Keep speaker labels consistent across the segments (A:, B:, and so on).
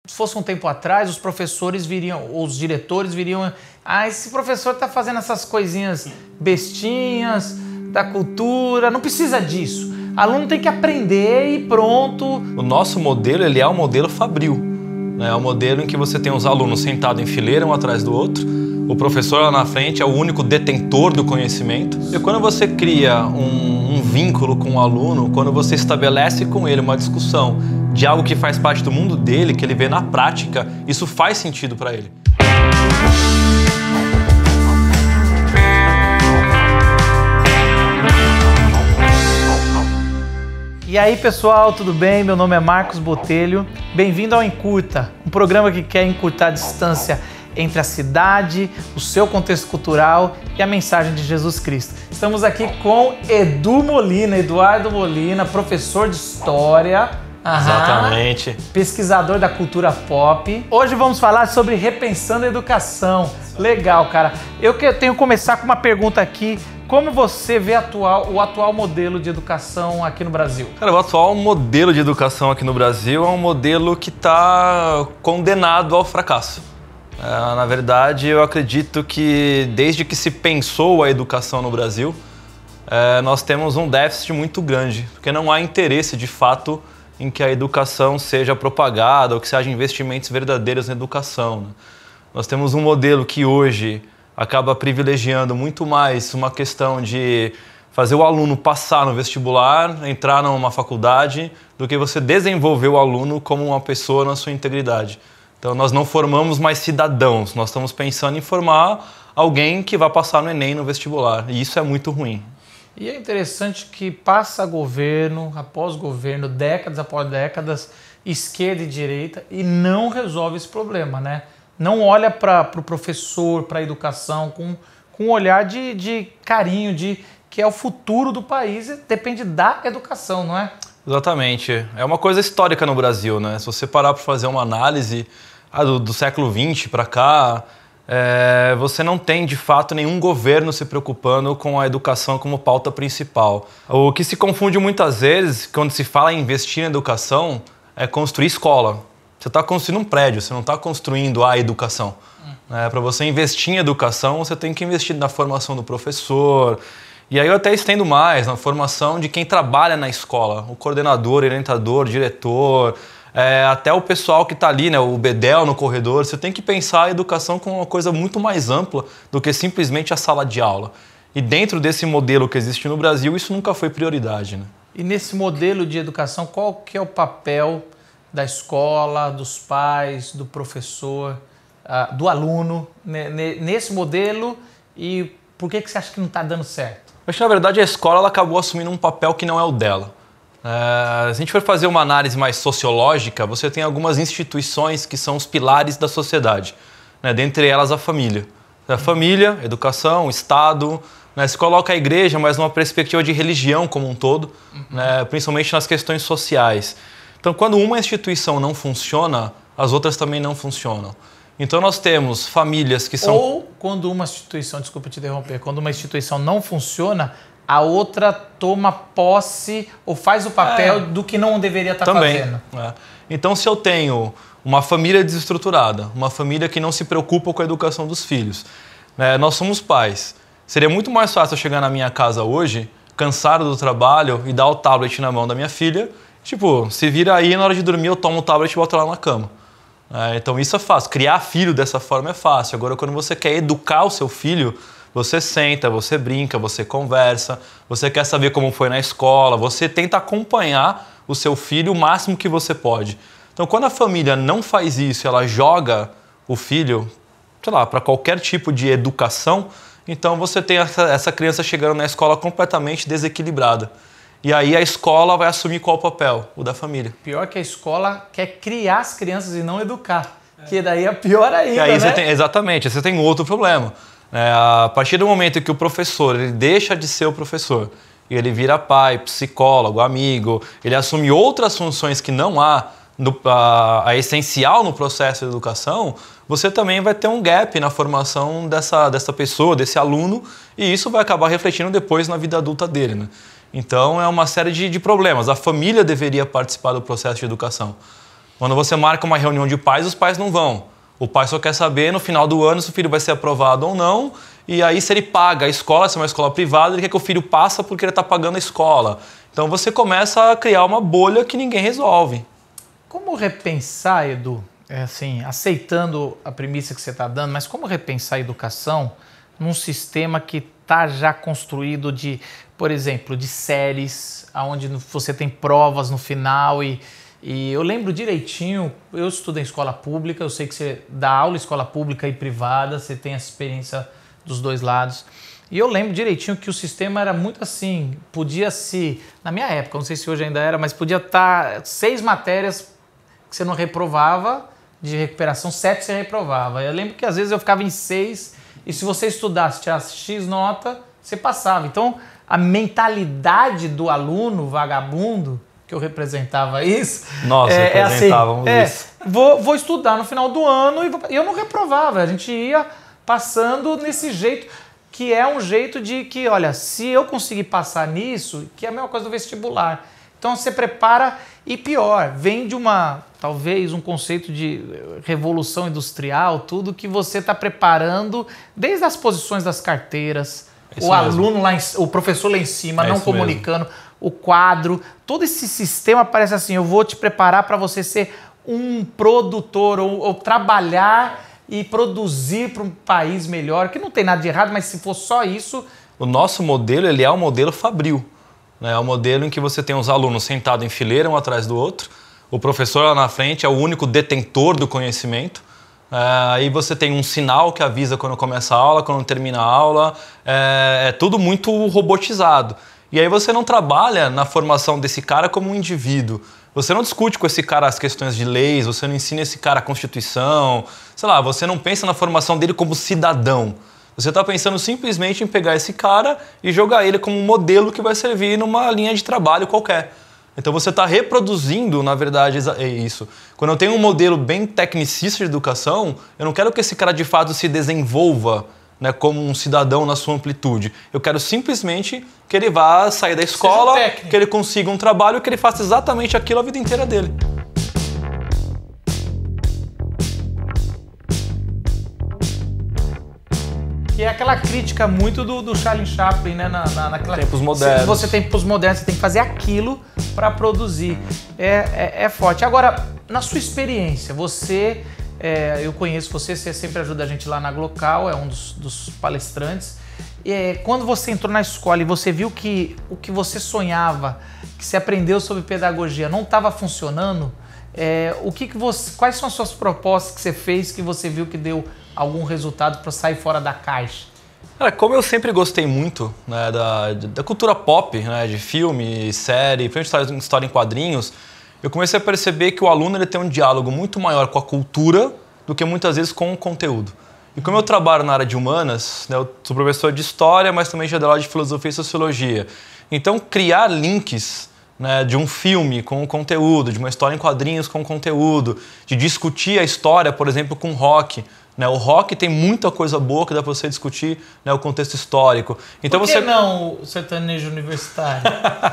A: se fosse um tempo atrás, os professores viriam, ou os diretores viriam, esse professor está fazendo essas coisinhas bestinhas da cultura, não precisa disso. Aluno tem que aprender e pronto.
B: O nosso modelo, ele é um modelo fabril, né? É um modelo em que você tem os alunos sentados em fileira, um atrás do outro. O professor lá na frente é o único detentor do conhecimento. E quando você cria um vínculo com o aluno, quando você estabelece com ele uma discussão de algo que faz parte do mundo dele, que ele vê na prática, isso faz sentido para ele.
A: E aí pessoal, tudo bem? Meu nome é Marcos Botelho. Bem-vindo ao Encurta, um programa que quer encurtar a distância entre a cidade, o seu contexto cultural e a mensagem de Jesus Cristo. Estamos aqui com Eduardo Molina, professor de História.
B: Exatamente.
A: Pesquisador da cultura pop. Hoje vamos falar sobre repensando a educação. Legal, cara. Eu tenho que começar com uma pergunta aqui. Como você vê o atual modelo de educação aqui no Brasil?
B: Cara, o atual modelo de educação aqui no Brasil é um modelo que está condenado ao fracasso. Na verdade, eu acredito que desde que se pensou a educação no Brasil, nós temos um déficit muito grande, porque não há interesse de fato em que a educação seja propagada ou que se haja investimentos verdadeiros na educação, né? Nós temos um modelo que hoje acaba privilegiando muito mais uma questão de fazer o aluno passar no vestibular, entrar numa faculdade, do que você desenvolver o aluno como uma pessoa na sua integridade. Então nós não formamos mais cidadãos, nós estamos pensando em formar alguém que vai passar no Enem, no vestibular, e isso é muito ruim.
A: E é interessante que passa governo após governo, décadas após décadas, esquerda e direita, e não resolve esse problema, né? Não olha para o professor, para a educação, com um olhar de carinho, que é o futuro do país, depende da educação, não é?
B: Exatamente. É uma coisa histórica no Brasil, né? Se você parar para fazer uma análise do século XX para cá, você não tem, de fato, nenhum governo se preocupando com a educação como pauta principal. O que se confunde muitas vezes, quando se fala em investir na educação, é construir escola. Você está construindo um prédio, você não está construindo a educação. Para você investir em educação, você tem que investir na formação do professor. E aí eu até estendo mais, na formação de quem trabalha na escola. O coordenador, orientador, diretor, até o pessoal que está ali, né, o bedel no corredor. Você tem que pensar a educação como uma coisa muito mais ampla do que simplesmente a sala de aula. E dentro desse modelo que existe no Brasil, isso nunca foi prioridade, né?
A: E nesse modelo de educação, qual que é o papel da escola, dos pais, do professor, do aluno, nesse modelo, e por que você acha que não está dando certo?
B: Eu acho que, na verdade, a escola ela acabou assumindo um papel que não é o dela. Se a gente for fazer uma análise mais sociológica, você tem algumas instituições que são os pilares da sociedade, né? Dentre elas a família. A família, educação, Estado, né? Se coloca a igreja, mas numa perspectiva de religião como um todo, né? Principalmente nas questões sociais. Então, quando uma instituição não funciona, as outras também não funcionam. Então, nós temos famílias que são...
A: Ou quando uma instituição, desculpa te interromper, quando uma instituição não funciona, a outra toma posse ou faz o papel do que não deveria estar fazendo.
B: Então, se eu tenho uma família desestruturada, uma família que não se preocupa com a educação dos filhos, né? Nós somos pais. Seria muito mais fácil eu chegar na minha casa hoje, cansado do trabalho, e dar o tablet na mão da minha filha. Tipo, se vira aí, na hora de dormir eu tomo o tablet e boto lá na cama. Então isso é fácil. Criar filho dessa forma é fácil. Agora, quando você quer educar o seu filho, você senta, você brinca, você conversa, você quer saber como foi na escola, você tenta acompanhar o seu filho o máximo que você pode. Então, quando a família não faz isso, ela joga o filho, sei lá, para qualquer tipo de educação, então você tem essa criança chegando na escola completamente desequilibrada. E aí a escola vai assumir qual papel? O da família.
A: Pior que a escola quer criar as crianças e não educar. Que daí é pior ainda,
B: e aí
A: né?
B: Você tem, exatamente, você tem outro problema. A partir do momento que o professor ele deixa de ser o professor e ele vira pai, psicólogo, amigo, ele assume outras funções que não há a essencial no processo de educação, você também vai ter um gap na formação dessa pessoa, desse aluno, e isso vai acabar refletindo depois na vida adulta dele, né? Então é uma série de problemas. A família deveria participar do processo de educação. Quando você marca uma reunião de pais, os pais não vão. O pai só quer saber no final do ano se o filho vai ser aprovado ou não. E aí se ele paga a escola, se é uma escola privada, ele quer que o filho passe porque ele está pagando a escola. Então você começa a criar uma bolha que ninguém resolve.
A: Como repensar, Edu, assim, aceitando a premissa que você está dando, mas como repensar a educação num sistema que está já construído de, por exemplo, de séries, onde você tem provas no final e eu lembro direitinho, eu estudei em escola pública, eu sei que você dá aula em escola pública e privada, você tem essa experiência dos dois lados. E eu lembro direitinho que o sistema era muito assim, na minha época, não sei se hoje ainda era, mas podia estar 6 matérias que você não reprovava de recuperação, 7 você reprovava. Eu lembro que às vezes eu ficava em 6 e se você estudasse, tirasse X nota, você passava. Então, a mentalidade do aluno vagabundo, que eu representava isso...
B: Nossa, representávamos isso.
A: Vou estudar no final do ano e eu não reprovava. A gente ia passando nesse jeito, que é um jeito de que, olha, se eu conseguir passar nisso, que é a mesma coisa do vestibular. Então você prepara e pior, vem de talvez um conceito de revolução industrial, tudo que você está preparando desde as posições das carteiras, o aluno lá, o professor lá em cima não comunicando, o quadro, todo esse sistema parece assim, eu vou te preparar para você ser um produtor ou trabalhar e produzir para um país melhor, que não tem nada de errado, mas se for só isso...
B: O nosso modelo, ele é um modelo fabril. É um modelo em que você tem os alunos sentados em fileira, um atrás do outro. O professor lá na frente é o único detentor do conhecimento. Aí você tem um sinal que avisa quando começa a aula, quando termina a aula. É tudo muito robotizado. E aí você não trabalha na formação desse cara como um indivíduo. Você não discute com esse cara as questões de leis, você não ensina esse cara a Constituição. Sei lá, você não pensa na formação dele como cidadão. Você está pensando simplesmente em pegar esse cara e jogar ele como um modelo que vai servir numa linha de trabalho qualquer. Então você está reproduzindo, na verdade, isso. Quando eu tenho um modelo bem tecnicista de educação, eu não quero que esse cara de fato se desenvolva, né, como um cidadão na sua amplitude. Eu quero simplesmente que ele vá sair da escola, que ele consiga um trabalho, que ele faça exatamente aquilo a vida inteira dele.
A: Que é aquela crítica muito do Charlie Chaplin, né? Naquela...
B: Tempos modernos.
A: Se você tem tempos modernos, você tem que fazer aquilo para produzir. É forte. Agora, na sua experiência, eu conheço você sempre ajuda a gente lá na Glocal, é um dos palestrantes. Quando você entrou na escola e você viu que o que você sonhava, que você aprendeu sobre pedagogia, não estava funcionando, quais são as suas propostas que você fez que você viu que deu algum resultado para sair fora da caixa?
B: Cara, como eu sempre gostei muito, né, da cultura pop, né, de filme, série, principalmente história em quadrinhos, eu comecei a perceber que o aluno ele tem um diálogo muito maior com a cultura do que muitas vezes com o conteúdo. E como eu trabalho na área de humanas, né, eu sou professor de história, mas também já dou aula de filosofia e sociologia. Então, criar links, né, de um filme com o conteúdo, de uma história em quadrinhos com o conteúdo, de discutir a história, por exemplo, com rock. O rock tem muita coisa boa que dá para você discutir, né, o contexto histórico. Então,
A: por que não o sertanejo universitário?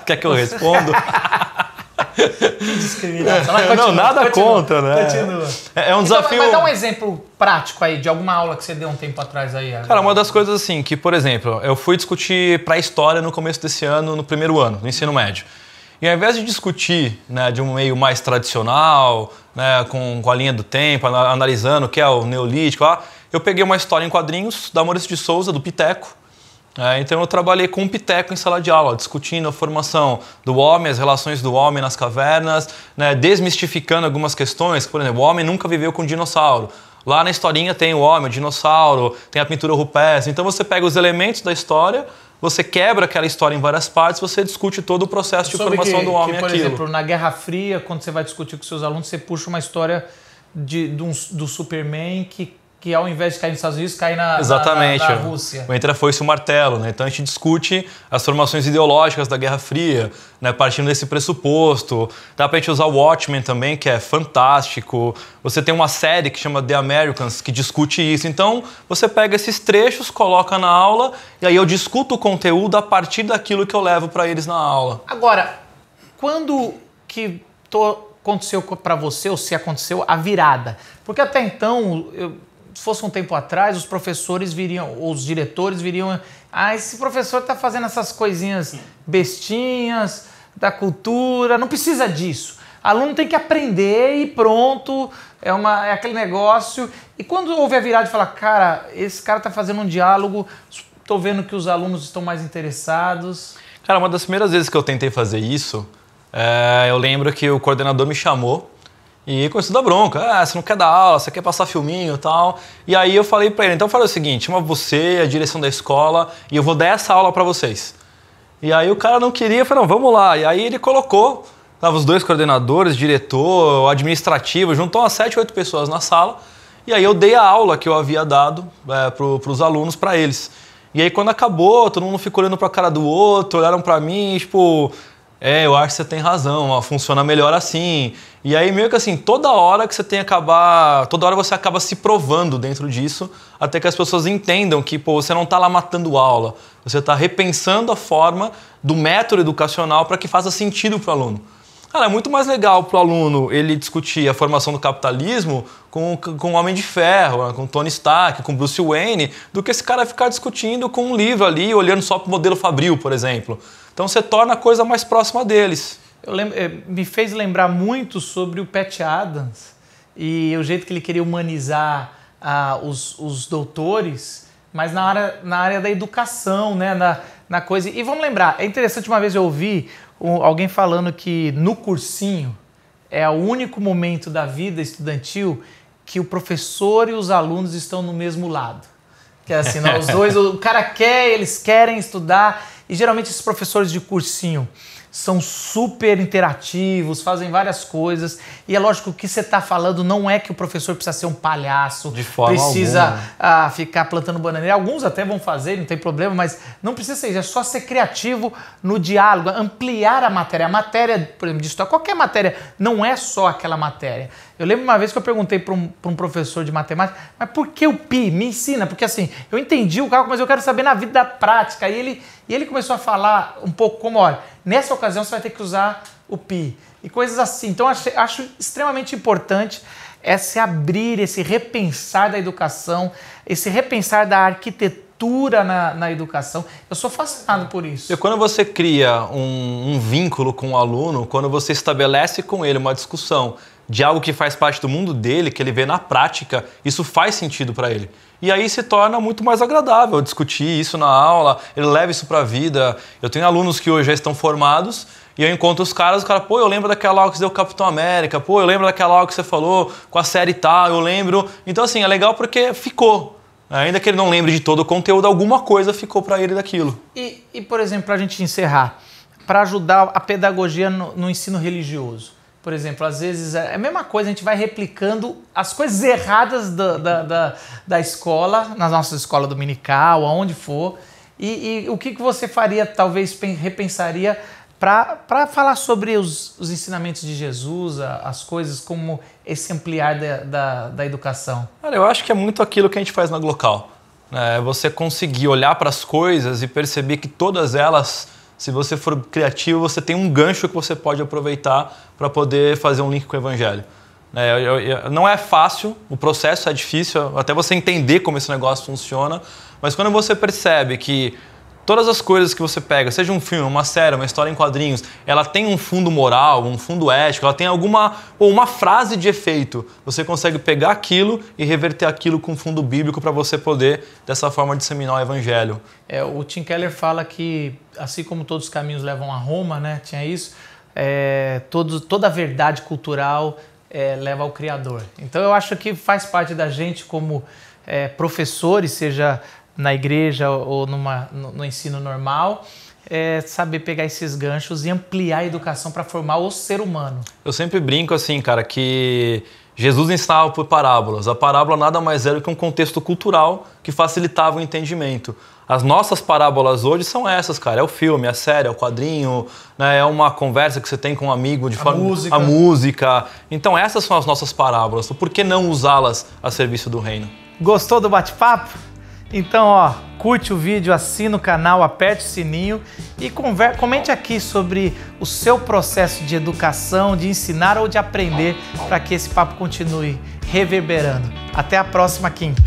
B: Quer que eu responda?
A: Que discriminação.
B: Não, nada contra, né?
A: Continua.
B: É um desafio...
A: Mas dá um exemplo prático aí, de alguma aula que você deu um tempo atrás aí.
B: Cara, uma das coisas assim, que, por exemplo, eu fui discutir pré-história no começo desse ano, no primeiro ano, no ensino médio. E ao invés de discutir, né, de um meio mais tradicional, né, com a linha do tempo, analisando o que é o neolítico, eu peguei uma história em quadrinhos da Maurício de Souza, do Piteco. Então eu trabalhei com o Piteco em sala de aula, discutindo a formação do homem, as relações do homem nas cavernas, né, desmistificando algumas questões. Por exemplo, o homem nunca viveu com dinossauro. Lá na historinha tem o homem, o dinossauro, tem a pintura rupestre. Então você pega os elementos da história, você quebra aquela história em várias partes, você discute todo o processo de formação do homem.
A: Por exemplo, na Guerra Fria, quando você vai discutir com seus alunos, você puxa uma história do Superman que ao invés de cair nos Estados Unidos, cai na Rússia.
B: O Entre a Foice e o Martelo, né? Então a gente discute as formações ideológicas da Guerra Fria, né? Partindo desse pressuposto. Dá pra gente usar o Watchmen também, que é fantástico. Você tem uma série que chama The Americans, que discute isso. Então você pega esses trechos, coloca na aula, e aí eu discuto o conteúdo a partir daquilo que eu levo para eles na aula.
A: Agora, quando que aconteceu para você, ou se aconteceu a virada? Porque até então, se fosse um tempo atrás, os professores viriam, ou os diretores viriam, esse professor está fazendo essas coisinhas bestinhas da cultura, não precisa disso. Aluno tem que aprender e pronto, é aquele negócio. E quando houve a virada de falar, cara, esse cara está fazendo um diálogo, estou vendo que os alunos estão mais interessados.
B: Cara, uma das primeiras vezes que eu tentei fazer isso, eu lembro que o coordenador me chamou e começou a dar bronca. Você não quer dar aula, você quer passar filminho e tal. E aí eu falei pra ele, então fala o seguinte, chama você, a direção da escola, e eu vou dar essa aula pra vocês. E aí o cara não queria, eu falei, não, vamos lá. E aí ele colocou, tava os dois coordenadores, diretor, administrativo, juntou umas 7, 8 pessoas na sala. E aí eu dei a aula que eu havia dado pros alunos, pra eles. E aí quando acabou, todo mundo ficou olhando pra cara do outro, olharam pra mim, tipo... eu acho que você tem razão, funciona melhor assim. E aí meio que assim, toda hora você acaba se provando dentro disso, até que as pessoas entendam que você não está lá matando aula, você está repensando a forma do método educacional para que faça sentido para o aluno. Cara, é muito mais legal para o aluno ele discutir a formação do capitalismo com o Homem de Ferro, com Tony Stark, com Bruce Wayne, do que esse cara ficar discutindo com um livro ali, olhando só para o modelo Fabril, por exemplo. Então você torna a coisa mais próxima deles.
A: Me fez lembrar muito sobre o Pat Adams e o jeito que ele queria humanizar os doutores, mas na área da educação, né? na coisa. E vamos lembrar, é interessante, uma vez eu ouvi alguém falando que no cursinho é o único momento da vida estudantil que o professor e os alunos estão no mesmo lado. Que é assim, não, os dois, o cara eles querem estudar. E geralmente esses professores de cursinho são super interativos, fazem várias coisas. E é lógico que o que você está falando não é que o professor precisa ser um palhaço,
B: de forma
A: precisa ficar plantando bananeira. Alguns até vão fazer, não tem problema, mas não precisa ser isso. É só ser criativo no diálogo, ampliar a matéria. A matéria, por exemplo, de história, qualquer matéria, não é só aquela matéria. Eu lembro uma vez que eu perguntei para um professor de matemática, mas por que o pi? Me ensina, porque assim, eu entendi o cálculo, mas eu quero saber na vida prática. E ele começou a falar um pouco como, olha, nessa ocasião você vai ter que usar o pi. E coisas assim. Então, acho extremamente importante esse abrir, esse repensar da educação, esse repensar da arquitetura na educação. Eu sou fascinado por isso.
B: E quando você cria um vínculo com o aluno, quando você estabelece com ele uma discussão de algo que faz parte do mundo dele, que ele vê na prática, isso faz sentido para ele. E aí se torna muito mais agradável discutir isso na aula, ele leva isso para a vida. Eu tenho alunos que hoje já estão formados e eu encontro os caras, pô, eu lembro daquela aula que você deu Capitão América, pô, eu lembro daquela aula que você falou com a série tal, eu lembro. Então assim, é legal porque ficou. Ainda que ele não lembre de todo o conteúdo, alguma coisa ficou para ele daquilo.
A: E, por exemplo, para a gente encerrar, para ajudar a pedagogia no ensino religioso. Por exemplo, às vezes é a mesma coisa, a gente vai replicando as coisas erradas da escola, na nossa escola dominical, aonde for. E o que você faria, talvez repensaria, para falar sobre os ensinamentos de Jesus, as coisas como esse ampliar da educação?
B: Cara, eu acho que é muito aquilo que a gente faz na Glocal. Você conseguir olhar para as coisas e perceber que todas elas, se você for criativo, você tem um gancho que você pode aproveitar para poder fazer um link com o Evangelho. Não é fácil, o processo é difícil, até você entender como esse negócio funciona, mas quando você percebe que todas as coisas que você pega, seja um filme, uma série, uma história em quadrinhos, ela tem um fundo moral, um fundo ético, ela tem uma frase de efeito. Você consegue pegar aquilo e reverter aquilo com um fundo bíblico para você poder, dessa forma, disseminar o Evangelho.
A: O Tim Keller fala que, assim como todos os caminhos levam a Roma, né, tinha isso, toda a verdade cultural leva ao Criador. Então eu acho que faz parte da gente como professores, seja na igreja ou no ensino normal, saber pegar esses ganchos e ampliar a educação para formar o ser humano.
B: Eu sempre brinco assim, cara, que Jesus ensinava por parábolas. A parábola nada mais era que um contexto cultural que facilitava o entendimento. As nossas parábolas hoje são essas, cara. É o filme, a série, é o quadrinho, né? É uma conversa que você tem com um amigo, a música. Então essas são as nossas parábolas. Por que não usá-las a serviço do reino?
A: Gostou do bate-papo? Então, ó, curte o vídeo, assina o canal, aperte o sininho e comente aqui sobre o seu processo de educação, de ensinar ou de aprender, para que esse papo continue reverberando. Até a próxima quinta.